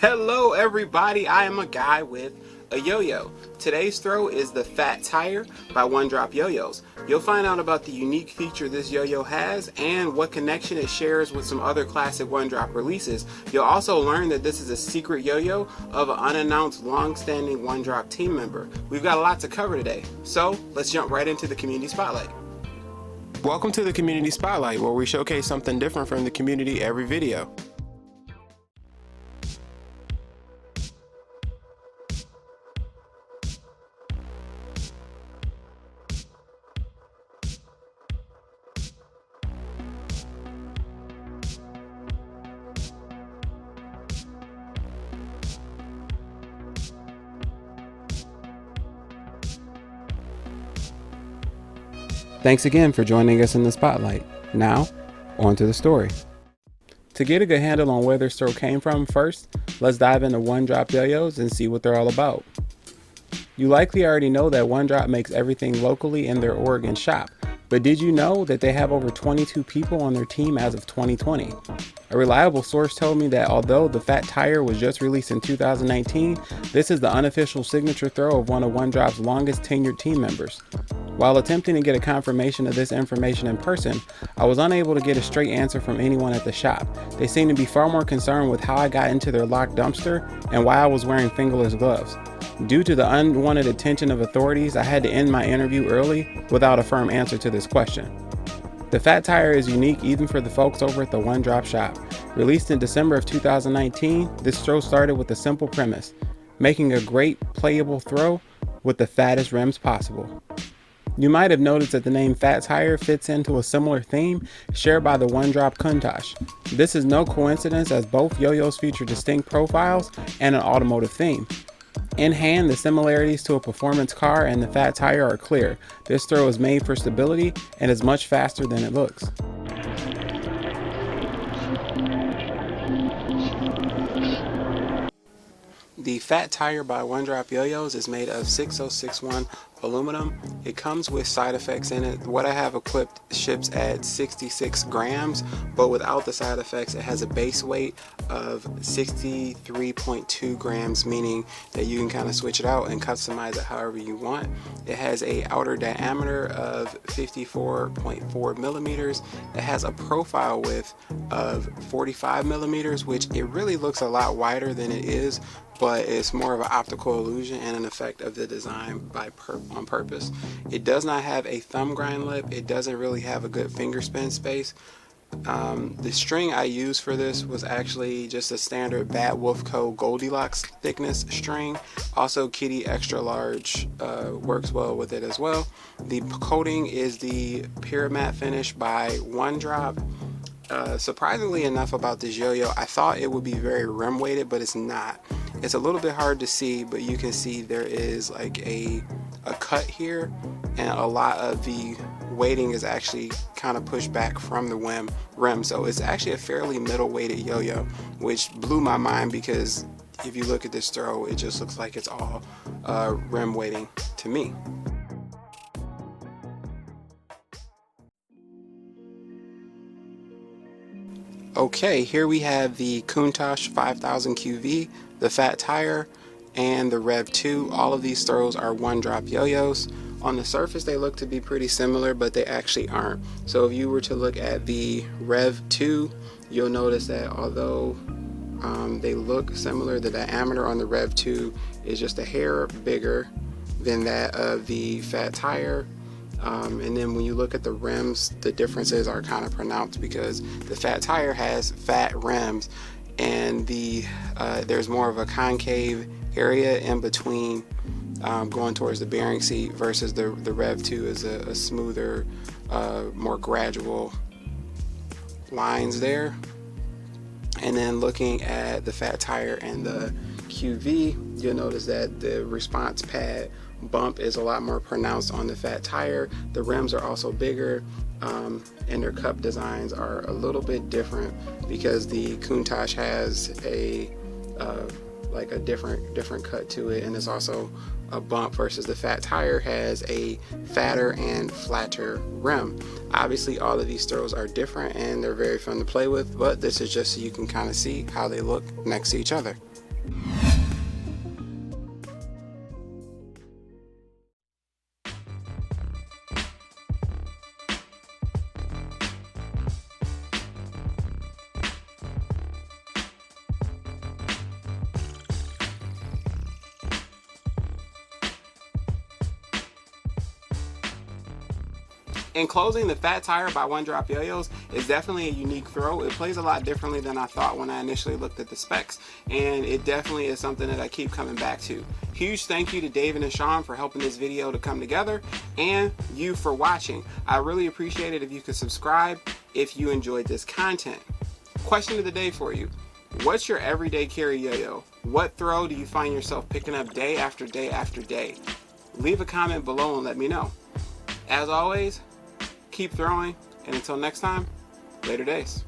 Hello everybody, I am a guy with a yo-yo. Today's throw is the Fat Tire by One Drop Yo-Yos. You'll find out about the unique feature this yo-yo has and what connection it shares with some other classic One Drop releases. You'll also learn that this is a secret yo-yo of an unannounced long-standing One Drop team member. We've got a lot to cover today, so let's jump right into the Community Spotlight. Welcome to the Community Spotlight, where we showcase something different from the community every video. Thanks again for joining us in the spotlight. Now, on to the story. To get a good handle on where this throw came from, first, let's dive into One Drop Yo-Yos and see what they're all about. You likely already know that One Drop makes everything locally in their Oregon shop, but did you know that they have over 22 people on their team as of 2020? A reliable source told me that although the Fat Tire was just released in 2019, this is the unofficial signature throw of one of One Drop's longest tenured team members. While attempting to get a confirmation of this information in person, I was unable to get a straight answer from anyone at the shop. They seemed to be far more concerned with how I got into their locked dumpster and why I was wearing fingerless gloves. Due to the unwanted attention of authorities, I had to end my interview early without a firm answer to this question. The Fat Tire is unique even for the folks over at the One Drop shop. Released in December of 2019, this throw started with a simple premise: making a great playable throw with the fattest rims possible. You might have noticed that the name Fat Tire fits into a similar theme shared by the One Drop Countach. This is no coincidence, as both yo-yos feature distinct profiles and an automotive theme. In hand, the similarities to a performance car and the Fat Tire are clear. This throw is made for stability and is much faster than it looks. The Fat Tire by One Drop Yo-Yos is made of 6061 aluminum. It comes with side effects in it. What I have equipped ships at 66 grams, but without the side effects, it has a base weight of 63.2 grams, meaning that you can kind of switch it out and customize it however you want. It has a outer diameter of 54.4 millimeters. It has a profile width of 45 millimeters, which it really looks a lot wider than it is, but it's more of an optical illusion and an effect of the design on purpose. It does not have a thumb grind lip. It doesn't really have a good finger spin space. The string I used for this was actually just a standard Bad Wolf Co. Goldilocks thickness string. Also, Kitty Extra Large works well with it as well. The coating is the Pure Matte finish by One Drop. Surprisingly enough about this yo-yo, I thought it would be very rim weighted, but it's not. It's a little bit hard to see, but you can see there is like a cut here, and a lot of the weighting is actually kind of pushed back from the rim. So it's actually a fairly middle weighted yo-yo, which blew my mind, because if you look at this throw, it just looks like it's all rim weighting to me. Okay, here we have the Countach 5000 QV, the Fat Tire, and the Rev 2. All of these throws are One Drop yo-yos. On the surface, they look to be pretty similar, but they actually aren't. So if you were to look at the Rev 2, you'll notice that although they look similar, the diameter on the Rev 2 is just a hair bigger than that of the Fat Tire. And then when you look at the rims, the differences are kind of pronounced, because the Fat Tire has fat rims, and there's more of a concave area in between going towards the bearing seat, versus the Rev 2 is a smoother, more gradual lines there. And then looking at the Fat Tire and the QV, you'll notice that the response pad bump is a lot more pronounced on the Fat Tire. The rims are also bigger, and their cup designs are a little bit different, because the Countach has a different cut to it, and it's also a bump, versus the Fat Tire has a fatter and flatter rim. Obviously all of these throws are different and they're very fun to play with, but this is just so you can kind of see how they look next to each other. In closing, the Fat Tire by One Drop Yo-Yos is definitely a unique throw. It plays a lot differently than I thought when I initially looked at the specs, and it definitely is something that I keep coming back to. Huge thank you to David and Sean for helping this video to come together, and you for watching. I really appreciate it if you could subscribe if you enjoyed this content. Question of the day for you. What's your everyday carry yo-yo? What throw do you find yourself picking up day after day after day? Leave a comment below and let me know. As always, keep throwing, and until next time, later days.